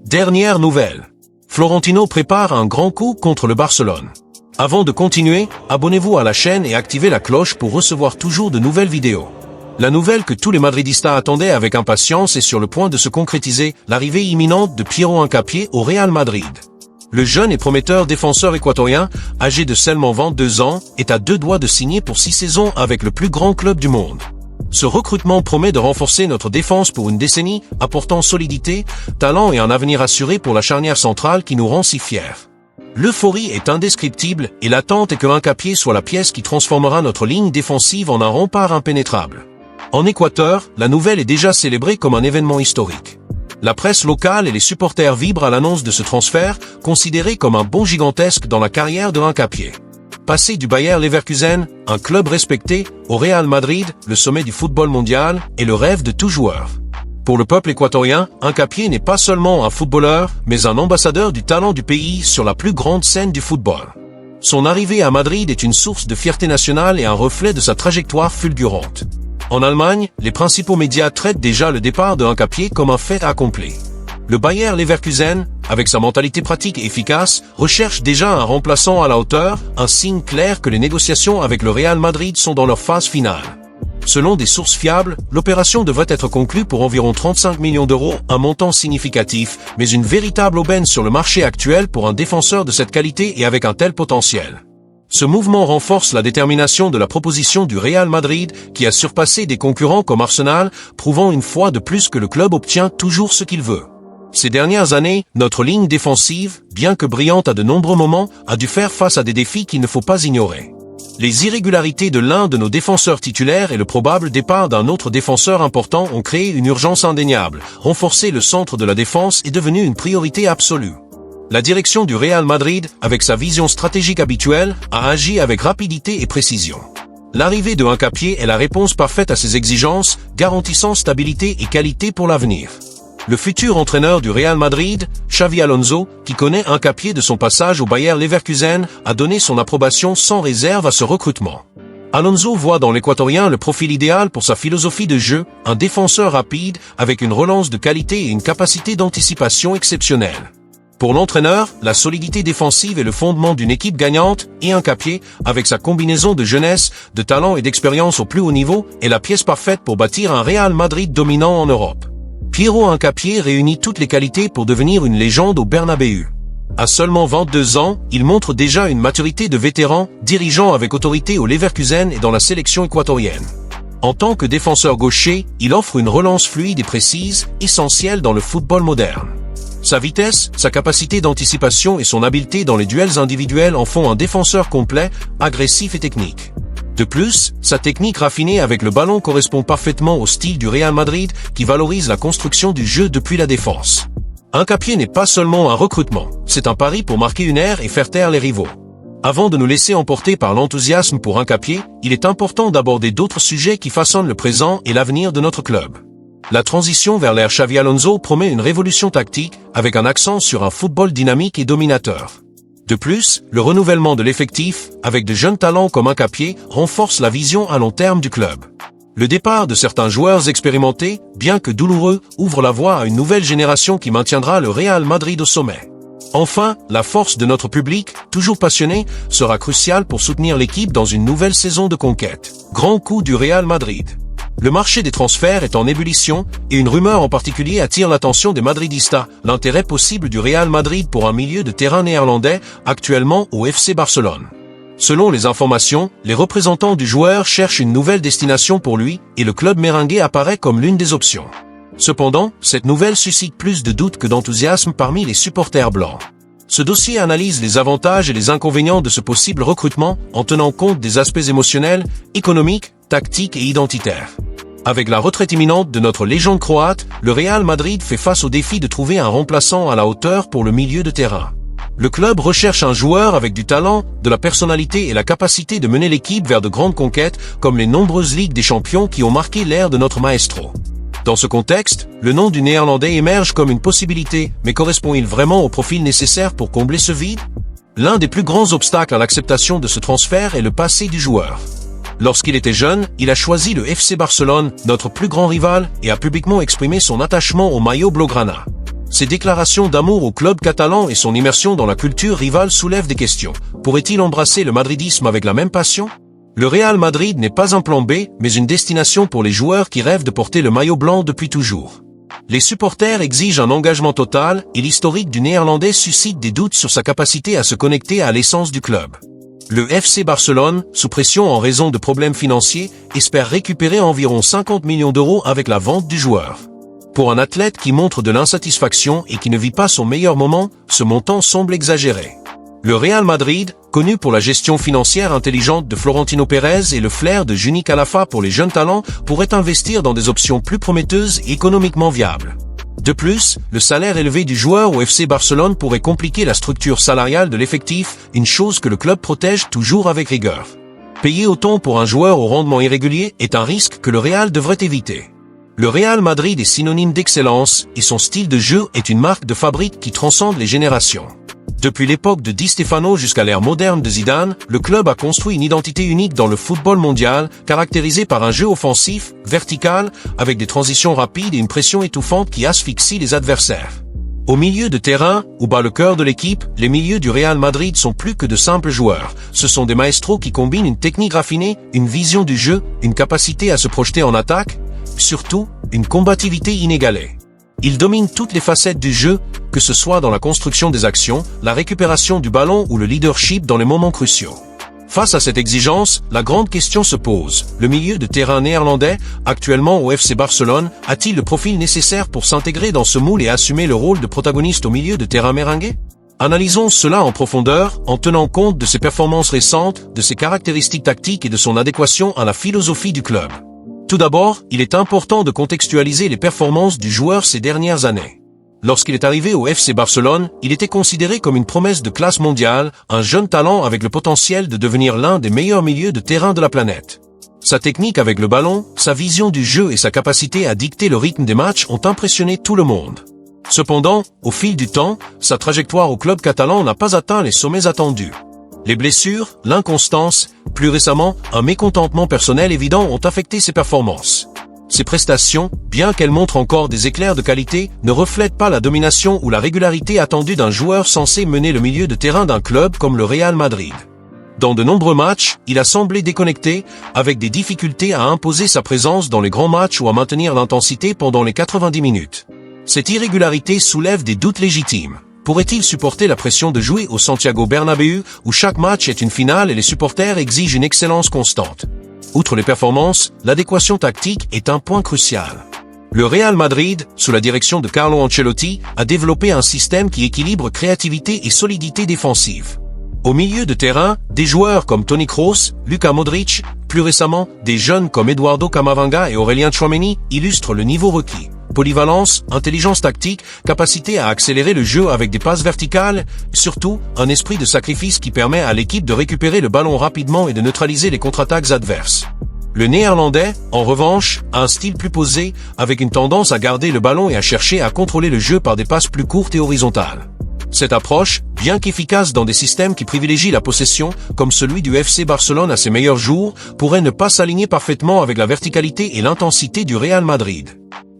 Dernière nouvelle. Florentino prépare un grand coup contre le Barcelone. Avant de continuer, abonnez-vous à la chaîne et activez la cloche pour recevoir toujours de nouvelles vidéos. La nouvelle que tous les madridistas attendaient avec impatience est sur le point de se concrétiser, l'arrivée imminente de Piero Hincapié au Real Madrid. Le jeune et prometteur défenseur équatorien, âgé de seulement 22 ans, est à 2 doigts de signer pour 6 saisons avec le plus grand club du monde. Ce recrutement promet de renforcer notre défense pour une décennie, apportant solidité, talent et un avenir assuré pour la charnière centrale qui nous rend si fiers. L'euphorie est indescriptible et l'attente est que Hincapié soit la pièce qui transformera notre ligne défensive en un rempart impénétrable. En Équateur, la nouvelle est déjà célébrée comme un événement historique. La presse locale et les supporters vibrent à l'annonce de ce transfert, considéré comme un bond gigantesque dans la carrière de Hincapié. Passé du Bayer Leverkusen, un club respecté, au Real Madrid, le sommet du football mondial, est le rêve de tout joueur. Pour le peuple équatorien, Hincapié n'est pas seulement un footballeur, mais un ambassadeur du talent du pays sur la plus grande scène du football. Son arrivée à Madrid est une source de fierté nationale et un reflet de sa trajectoire fulgurante. En Allemagne, les principaux médias traitent déjà le départ de Hincapié comme un fait accompli. Le Bayer Leverkusen, avec sa mentalité pratique et efficace, recherche déjà un remplaçant à la hauteur, un signe clair que les négociations avec le Real Madrid sont dans leur phase finale. Selon des sources fiables, l'opération devrait être conclue pour environ 35 millions d'euros, un montant significatif, mais une véritable aubaine sur le marché actuel pour un défenseur de cette qualité et avec un tel potentiel. Ce mouvement renforce la détermination de la proposition du Real Madrid, qui a surpassé des concurrents comme Arsenal, prouvant une fois de plus que le club obtient toujours ce qu'il veut. Ces dernières années, notre ligne défensive, bien que brillante à de nombreux moments, a dû faire face à des défis qu'il ne faut pas ignorer. Les irrégularités de l'un de nos défenseurs titulaires et le probable départ d'un autre défenseur important ont créé une urgence indéniable. Renforcer le centre de la défense est devenu une priorité absolue. La direction du Real Madrid, avec sa vision stratégique habituelle, a agi avec rapidité et précision. L'arrivée de Hincapié est la réponse parfaite à ces exigences, garantissant stabilité et qualité pour l'avenir. Le futur entraîneur du Real Madrid, Xavi Alonso, qui connaît Hincapié de son passage au Bayer Leverkusen, a donné son approbation sans réserve à ce recrutement. Alonso voit dans l'Équatorien le profil idéal pour sa philosophie de jeu, un défenseur rapide avec une relance de qualité et une capacité d'anticipation exceptionnelle. Pour l'entraîneur, la solidité défensive est le fondement d'une équipe gagnante et Hincapié, avec sa combinaison de jeunesse, de talent et d'expérience au plus haut niveau, est la pièce parfaite pour bâtir un Real Madrid dominant en Europe. Piero Hincapié réunit toutes les qualités pour devenir une légende au Bernabéu. À seulement 22 ans, il montre déjà une maturité de vétéran, dirigeant avec autorité au Leverkusen et dans la sélection équatorienne. En tant que défenseur gaucher, il offre une relance fluide et précise, essentielle dans le football moderne. Sa vitesse, sa capacité d'anticipation et son habileté dans les duels individuels en font un défenseur complet, agressif et technique. De plus, sa technique raffinée avec le ballon correspond parfaitement au style du Real Madrid qui valorise la construction du jeu depuis la défense. Hincapié n'est pas seulement un recrutement, c'est un pari pour marquer une ère et faire taire les rivaux. Avant de nous laisser emporter par l'enthousiasme pour Hincapié, il est important d'aborder d'autres sujets qui façonnent le présent et l'avenir de notre club. La transition vers l'ère Xavi Alonso promet une révolution tactique avec un accent sur un football dynamique et dominateur. De plus, le renouvellement de l'effectif, avec de jeunes talents comme Hincapié, renforce la vision à long terme du club. Le départ de certains joueurs expérimentés, bien que douloureux, ouvre la voie à une nouvelle génération qui maintiendra le Real Madrid au sommet. Enfin, la force de notre public, toujours passionné, sera cruciale pour soutenir l'équipe dans une nouvelle saison de conquête. Grand coup du Real Madrid. Le marché des transferts est en ébullition et une rumeur en particulier attire l'attention des madridistas, l'intérêt possible du Real Madrid pour un milieu de terrain néerlandais, actuellement au FC Barcelone. Selon les informations, les représentants du joueur cherchent une nouvelle destination pour lui et le club merengue apparaît comme l'une des options. Cependant, cette nouvelle suscite plus de doutes que d'enthousiasme parmi les supporters blancs. Ce dossier analyse les avantages et les inconvénients de ce possible recrutement en tenant compte des aspects émotionnels, économiques, tactiques et identitaires. Avec la retraite imminente de notre légende croate, le Real Madrid fait face au défi de trouver un remplaçant à la hauteur pour le milieu de terrain. Le club recherche un joueur avec du talent, de la personnalité et la capacité de mener l'équipe vers de grandes conquêtes comme les nombreuses Ligues des Champions qui ont marqué l'ère de notre maestro. Dans ce contexte, le nom du Néerlandais émerge comme une possibilité, mais correspond-il vraiment au profil nécessaire pour combler ce vide? L'un des plus grands obstacles à l'acceptation de ce transfert est le passé du joueur. Lorsqu'il était jeune, il a choisi le FC Barcelone, notre plus grand rival, et a publiquement exprimé son attachement au maillot blaugrana. Ses déclarations d'amour au club catalan et son immersion dans la culture rivale soulèvent des questions. Pourrait-il embrasser le madridisme avec la même passion? Le Real Madrid n'est pas un plan B, mais une destination pour les joueurs qui rêvent de porter le maillot blanc depuis toujours. Les supporters exigent un engagement total et l'historique du Néerlandais suscite des doutes sur sa capacité à se connecter à l'essence du club. Le FC Barcelone, sous pression en raison de problèmes financiers, espère récupérer environ 50 millions d'euros avec la vente du joueur. Pour un athlète qui montre de l'insatisfaction et qui ne vit pas son meilleur moment, ce montant semble exagéré. Le Real Madrid, connu pour la gestion financière intelligente de Florentino Pérez et le flair de Juni Calafa pour les jeunes talents, pourrait investir dans des options plus prometteuses et économiquement viables. De plus, le salaire élevé du joueur au FC Barcelone pourrait compliquer la structure salariale de l'effectif, une chose que le club protège toujours avec rigueur. Payer autant pour un joueur au rendement irrégulier est un risque que le Real devrait éviter. Le Real Madrid est synonyme d'excellence et son style de jeu est une marque de fabrique qui transcende les générations. Depuis l'époque de Di Stefano jusqu'à l'ère moderne de Zidane, le club a construit une identité unique dans le football mondial, caractérisée par un jeu offensif, vertical, avec des transitions rapides et une pression étouffante qui asphyxie les adversaires. Au milieu de terrain, où bat le cœur de l'équipe, les milieux du Real Madrid sont plus que de simples joueurs. Ce sont des maestros qui combinent une technique raffinée, une vision du jeu, une capacité à se projeter en attaque, surtout, une combativité inégalée. Ils dominent toutes les facettes du jeu, que ce soit dans la construction des actions, la récupération du ballon ou le leadership dans les moments cruciaux. Face à cette exigence, la grande question se pose. Le milieu de terrain néerlandais, actuellement au FC Barcelone, a-t-il le profil nécessaire pour s'intégrer dans ce moule et assumer le rôle de protagoniste au milieu de terrain merengue? Analysons cela en profondeur, en tenant compte de ses performances récentes, de ses caractéristiques tactiques et de son adéquation à la philosophie du club. Tout d'abord, il est important de contextualiser les performances du joueur ces dernières années. Lorsqu'il est arrivé au FC Barcelone, il était considéré comme une promesse de classe mondiale, un jeune talent avec le potentiel de devenir l'un des meilleurs milieux de terrain de la planète. Sa technique avec le ballon, sa vision du jeu et sa capacité à dicter le rythme des matchs ont impressionné tout le monde. Cependant, au fil du temps, sa trajectoire au club catalan n'a pas atteint les sommets attendus. Les blessures, l'inconstance, plus récemment, un mécontentement personnel évident ont affecté ses performances. Ses prestations, bien qu'elles montrent encore des éclairs de qualité, ne reflètent pas la domination ou la régularité attendue d'un joueur censé mener le milieu de terrain d'un club comme le Real Madrid. Dans de nombreux matchs, il a semblé déconnecté, avec des difficultés à imposer sa présence dans les grands matchs ou à maintenir l'intensité pendant les 90 minutes. Cette irrégularité soulève des doutes légitimes. Pourrait-il supporter la pression de jouer au Santiago Bernabéu, où chaque match est une finale et les supporters exigent une excellence constante? Outre les performances, l'adéquation tactique est un point crucial. Le Real Madrid, sous la direction de Carlo Ancelotti, a développé un système qui équilibre créativité et solidité défensive. Au milieu de terrain, des joueurs comme Toni Kroos, Luka Modric, plus récemment, des jeunes comme Eduardo Camavinga et Aurélien Tchouaméni illustrent le niveau requis. Polyvalence, intelligence tactique, capacité à accélérer le jeu avec des passes verticales, surtout, un esprit de sacrifice qui permet à l'équipe de récupérer le ballon rapidement et de neutraliser les contre-attaques adverses. Le Néerlandais, en revanche, a un style plus posé, avec une tendance à garder le ballon et à chercher à contrôler le jeu par des passes plus courtes et horizontales. Cette approche, bien qu'efficace dans des systèmes qui privilégient la possession, comme celui du FC Barcelone à ses meilleurs jours, pourrait ne pas s'aligner parfaitement avec la verticalité et l'intensité du Real Madrid.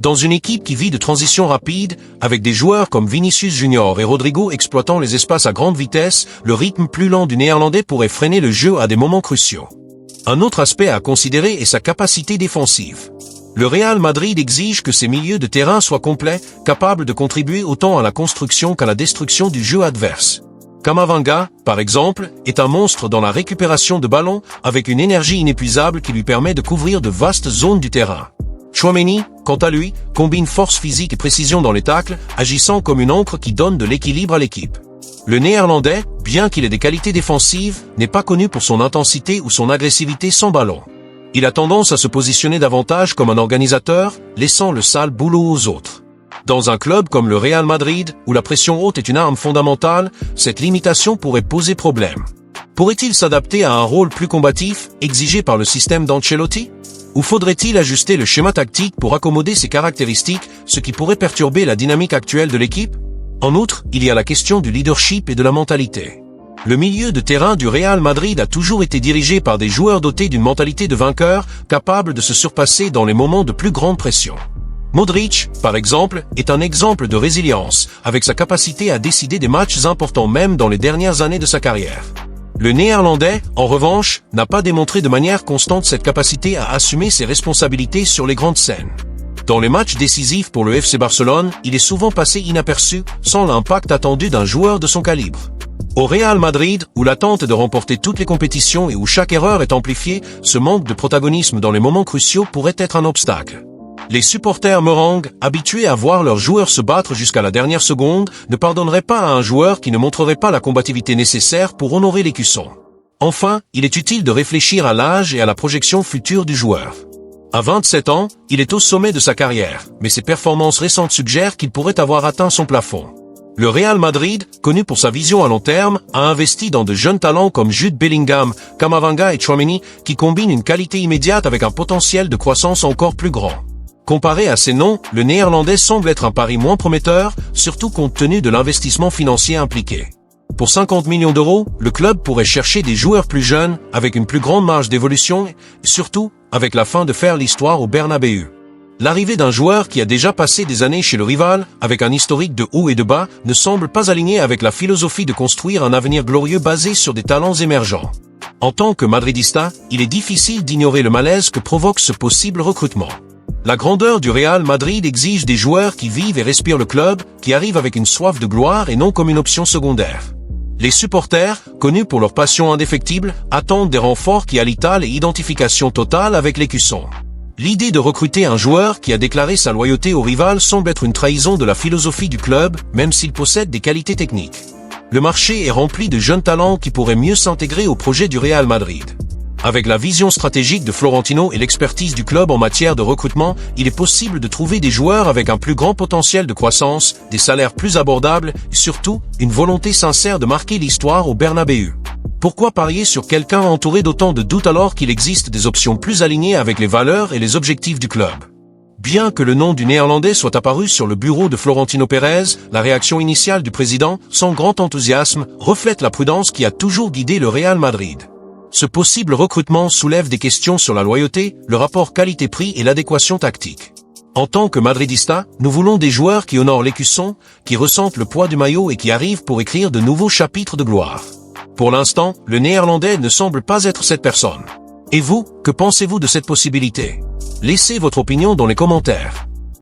Dans une équipe qui vit de transitions rapides, avec des joueurs comme Vinicius Junior et Rodrigo exploitant les espaces à grande vitesse, le rythme plus lent du Néerlandais pourrait freiner le jeu à des moments cruciaux. Un autre aspect à considérer est sa capacité défensive. Le Real Madrid exige que ses milieux de terrain soient complets, capables de contribuer autant à la construction qu'à la destruction du jeu adverse. Camavinga, par exemple, est un monstre dans la récupération de ballons, avec une énergie inépuisable qui lui permet de couvrir de vastes zones du terrain. Tchouaméni, quant à lui, combine force physique et précision dans les tacles, agissant comme une ancre qui donne de l'équilibre à l'équipe. Le Néerlandais, bien qu'il ait des qualités défensives, n'est pas connu pour son intensité ou son agressivité sans ballon. Il a tendance à se positionner davantage comme un organisateur, laissant le sale boulot aux autres. Dans un club comme le Real Madrid, où la pression haute est une arme fondamentale, cette limitation pourrait poser problème. Pourrait-il s'adapter à un rôle plus combatif, exigé par le système d'Ancelotti? Ou faudrait-il ajuster le schéma tactique pour accommoder ses caractéristiques, ce qui pourrait perturber la dynamique actuelle de l'équipe? En outre, il y a la question du leadership et de la mentalité. Le milieu de terrain du Real Madrid a toujours été dirigé par des joueurs dotés d'une mentalité de vainqueur, capables de se surpasser dans les moments de plus grande pression. Modric, par exemple, est un exemple de résilience, avec sa capacité à décider des matchs importants même dans les dernières années de sa carrière. Le Néerlandais, en revanche, n'a pas démontré de manière constante cette capacité à assumer ses responsabilités sur les grandes scènes. Dans les matchs décisifs pour le FC Barcelone, il est souvent passé inaperçu, sans l'impact attendu d'un joueur de son calibre. Au Real Madrid, où l'attente est de remporter toutes les compétitions et où chaque erreur est amplifiée, ce manque de protagonisme dans les moments cruciaux pourrait être un obstacle. Les supporters merengues, habitués à voir leurs joueurs se battre jusqu'à la dernière seconde, ne pardonneraient pas à un joueur qui ne montrerait pas la combativité nécessaire pour honorer l'écusson. Enfin, il est utile de réfléchir à l'âge et à la projection future du joueur. À 27 ans, il est au sommet de sa carrière, mais ses performances récentes suggèrent qu'il pourrait avoir atteint son plafond. Le Real Madrid, connu pour sa vision à long terme, a investi dans de jeunes talents comme Jude Bellingham, Camavinga et Tchouaméni, qui combinent une qualité immédiate avec un potentiel de croissance encore plus grand. Comparé à ces noms, le Néerlandais semble être un pari moins prometteur, surtout compte tenu de l'investissement financier impliqué. Pour 50 millions d'euros, le club pourrait chercher des joueurs plus jeunes, avec une plus grande marge d'évolution, et surtout, avec la fin de faire l'histoire au Bernabéu. L'arrivée d'un joueur qui a déjà passé des années chez le rival, avec un historique de haut et de bas, ne semble pas aligné avec la philosophie de construire un avenir glorieux basé sur des talents émergents. En tant que madridista, il est difficile d'ignorer le malaise que provoque ce possible recrutement. La grandeur du Real Madrid exige des joueurs qui vivent et respirent le club, qui arrivent avec une soif de gloire et non comme une option secondaire. Les supporters, connus pour leur passion indéfectible, attendent des renforts qui allient et identification totale avec l'écusson. L'idée de recruter un joueur qui a déclaré sa loyauté au rival semble être une trahison de la philosophie du club, même s'il possède des qualités techniques. Le marché est rempli de jeunes talents qui pourraient mieux s'intégrer au projet du Real Madrid. Avec la vision stratégique de Florentino et l'expertise du club en matière de recrutement, il est possible de trouver des joueurs avec un plus grand potentiel de croissance, des salaires plus abordables et surtout, une volonté sincère de marquer l'histoire au Bernabéu. Pourquoi parier sur quelqu'un entouré d'autant de doutes alors qu'il existe des options plus alignées avec les valeurs et les objectifs du club? Bien que le nom du Néerlandais soit apparu sur le bureau de Florentino Pérez, la réaction initiale du président, sans grand enthousiasme, reflète la prudence qui a toujours guidé le Real Madrid. Ce possible recrutement soulève des questions sur la loyauté, le rapport qualité-prix et l'adéquation tactique. En tant que madridista, nous voulons des joueurs qui honorent l'écusson, qui ressentent le poids du maillot et qui arrivent pour écrire de nouveaux chapitres de gloire. Pour l'instant, le Néerlandais ne semble pas être cette personne. Et vous, que pensez-vous de cette possibilité? Laissez votre opinion dans les commentaires.